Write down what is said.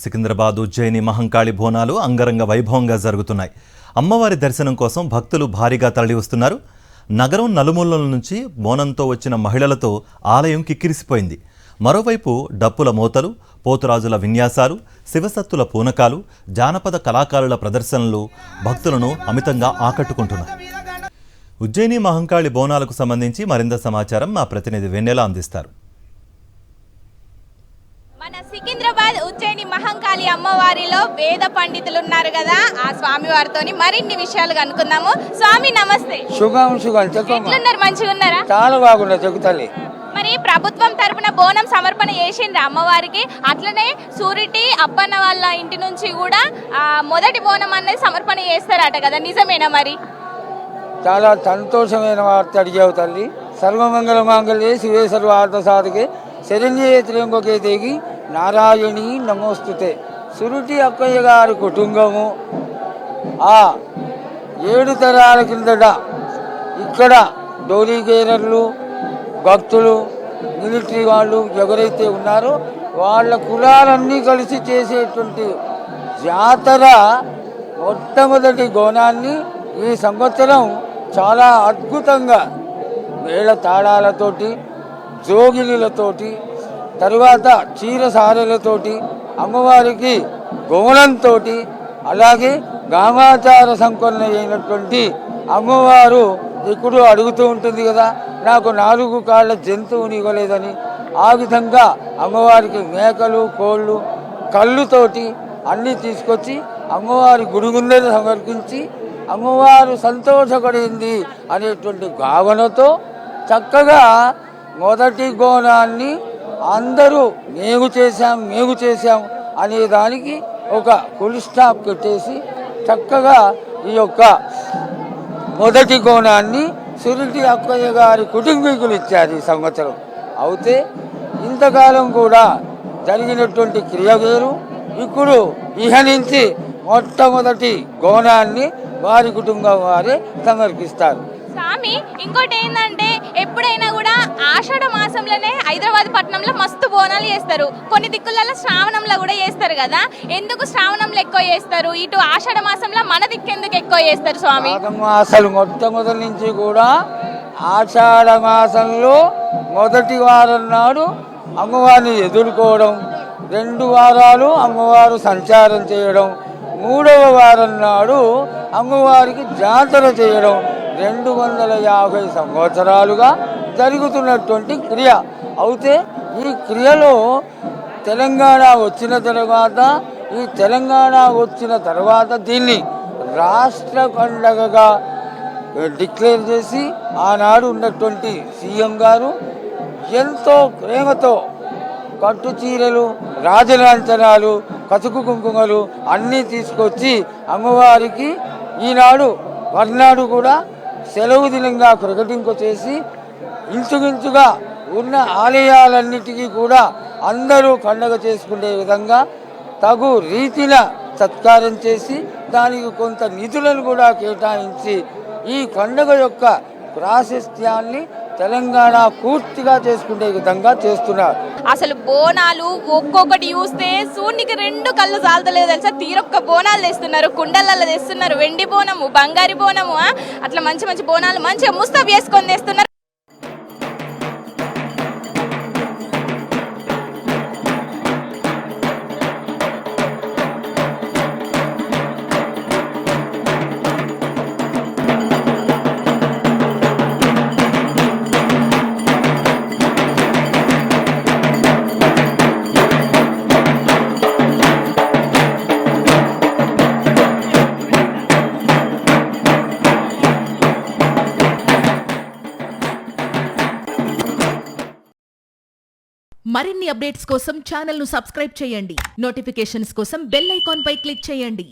సికింద్రాబాద్ ఉజ్జయిని మహంకాళి బోనాలు అంగరంగ వైభవంగా జరుగుతున్నాయి. అమ్మవారి దర్శనం కోసం భక్తులు భారీగా తరలి వస్తున్నారు. నగరం నలుమూలల నుంచి బోనంతో వచ్చిన మహిళలతో ఆలయం కిక్కిరిసిపోయింది. మరోవైపు డప్పుల మోతలు, పోతురాజుల విన్యాసాలు, శివసత్తుల పూనకాలు, జానపద కళాకారుల ప్రదర్శనలు భక్తులను అమితంగా ఆకట్టుకుంటున్నాయి. ఉజ్జయిని మహంకాళి బోనాలకు సంబంధించి మరింత సమాచారం మా ప్రతినిధి వెన్నెల అందిస్తారు. మన సికింద్రాబాద్ ఉజ్జయిని మహంకాళి అమ్మవారిలో వేద పండితులు ఉన్నారు కదా, ఆ స్వామి వారితోని మరిన్ని విషయాలు కనుక్కుందాము. స్వామి నమస్తే. సుగం ఎట్లున్నారు? మంచిగా ఉన్నారా? చాలా బాగున్నారు చెక్కుతల్లి. మరి ప్రభుత్వం తరపున బోనం సమర్పణ చేసిండ్రు అమ్మవారికి, అట్లనే సూరిటి అప్పన్న వాళ్ళ ఇంటి నుంచి కూడా మొదటి బోనం అనేది సమర్పణ చేస్తారట కదా, నిజమేనా? మరి చాలా సంతోషమైన వార్త అడిగావు తల్లి. సర్వమంగళ మాంగళ్యే శివే సర్వార్థ సాధకే శరణ్యే త్ర్యంబకే దేవి నారాయణి నమోస్తుతే. సురుటి అక్కయ్య గారి కుటుంబము ఆ 7 తరాల కిందట ఇక్కడ డోలీగేరర్లు, భక్తులు, మిలిటరీ వాళ్ళు ఎవరైతే ఉన్నారో వాళ్ళ కులాలన్నీ కలిసి చేసేటువంటి జాతర మొట్టమొదటి గోనాన్ని ఈ సంవత్సరం చాలా అద్భుతంగా మేళ తాళాలతోటి, జోగిలిలతోటి, తరువాత చీరసారెలతోటి, అమ్మవారికి గోనంతో, అలాగే గామాచార సంపన్న అయినటువంటి అమ్మవారు ఇప్పుడు అడుగుతూ ఉంటుంది కదా, నాకు 4 కాళ్ళ జంతువుని ఇవ్వలేదని. ఆ విధంగా అమ్మవారికి మేకలు, కోళ్ళు, కళ్ళుతోటి అన్నీ తీసుకొచ్చి అమ్మవారి గుడి ముందర సమర్పించి అమ్మవారు సంతోషపడింది అనేటువంటి భావనతో చక్కగా మొదటి గోనాన్ని అందరూ మేము చేశాం అనే దానికి ఒక ఫుల్ స్టాప్ పెట్టేసి చక్కగా ఈ యొక్క మొదటి గోనాన్ని సురుటి అక్కయ్య గారి కుటుంబీకులు ఇచ్చారు ఈ సంవత్సరం. అయితే ఇంతకాలం కూడా జరిగినటువంటి క్రియ వేరు. ఇప్పుడు ఇహ నుంచి మొట్టమొదటి గోనాన్ని వారి కుటుంబం వారే సమర్పిస్తారు. స్వామి, ఇంకోటి ఏంటంటే ఎప్పుడైనా కూడా ఆషాఢ మాసంలోనే హైదరాబాద్ పట్టణంలో మస్తు బోనాలు చేస్తారు, కొన్ని దిక్కులలో శ్రావణంలో కూడా చేస్తారు కదా. ఎందుకు శ్రావణంలో ఎక్కువ చేస్తారు, ఇటు ఆషాఢ మాసంలో మన దిక్కు ఎందుకు ఎక్కువ చేస్తారు స్వామి? అసలు మొట్టమొదటి నుంచి కూడా ఆషాఢ మాసంలో మొదటి వారం నాడు అమ్మవారిని ఎదుర్కోవడం, 2 వారాలు అమ్మవారు సంచారం చేయడం, 3వ వారం నాడు అమ్మవారికి జాతర చేయడం 250 సంవత్సరాలుగా జరుగుతున్నటువంటి క్రియ. అయితే ఈ క్రియలో తెలంగాణ వచ్చిన తర్వాత దీన్ని రాష్ట్ర పండగగా డిక్లేర్ చేసి ఆనాడు ఉన్నటువంటి సీఎం గారు ఎంతో ప్రేమతో కట్టు చీరలు, రాజలాంఛనాలు, పసుపు కుంకుమలు అన్నీ తీసుకొచ్చి అమ్మవారికి ఈనాడు మర్నాడు కూడా సెలవు దినంగా ప్రకటింపచేసి ఇంచుమించుగా ఉన్న ఆలయాలన్నిటికీ కూడా అందరూ పండగ చేసుకునే విధంగా తగు రీతిన సత్కారం చేసి దానికి కొంత నిధులను కూడా కేటాయించి ఈ పండుగ యొక్క ప్రాశస్త్యాన్ని తెలంగాణ పూర్తిగా చేసుకునే విధంగా చేస్తున్నారు. అసలు బోనాలు ఒక్కొక్కటి చూస్తే సూర్యునికి 2 కళ్ళు చాలతలేదు తెలుసా. తీరొక్క బోనాలు తెస్తున్నారు, కుండలలో తెస్తున్నారు, వెండి బోనము, బంగారు బోనము, అట్లా మంచి మంచి బోనాలు మంచిగా ముస్తాబ్ చేసుకొని తెస్తున్నారు. మరిన్ని అప్డేట్స్ కోసం ఛానల్ ను సబ్స్క్రైబ్ చేయండి. నోటిఫికేషన్స్ కోసం బెల్ ఐకాన్ పై క్లిక్ చేయండి.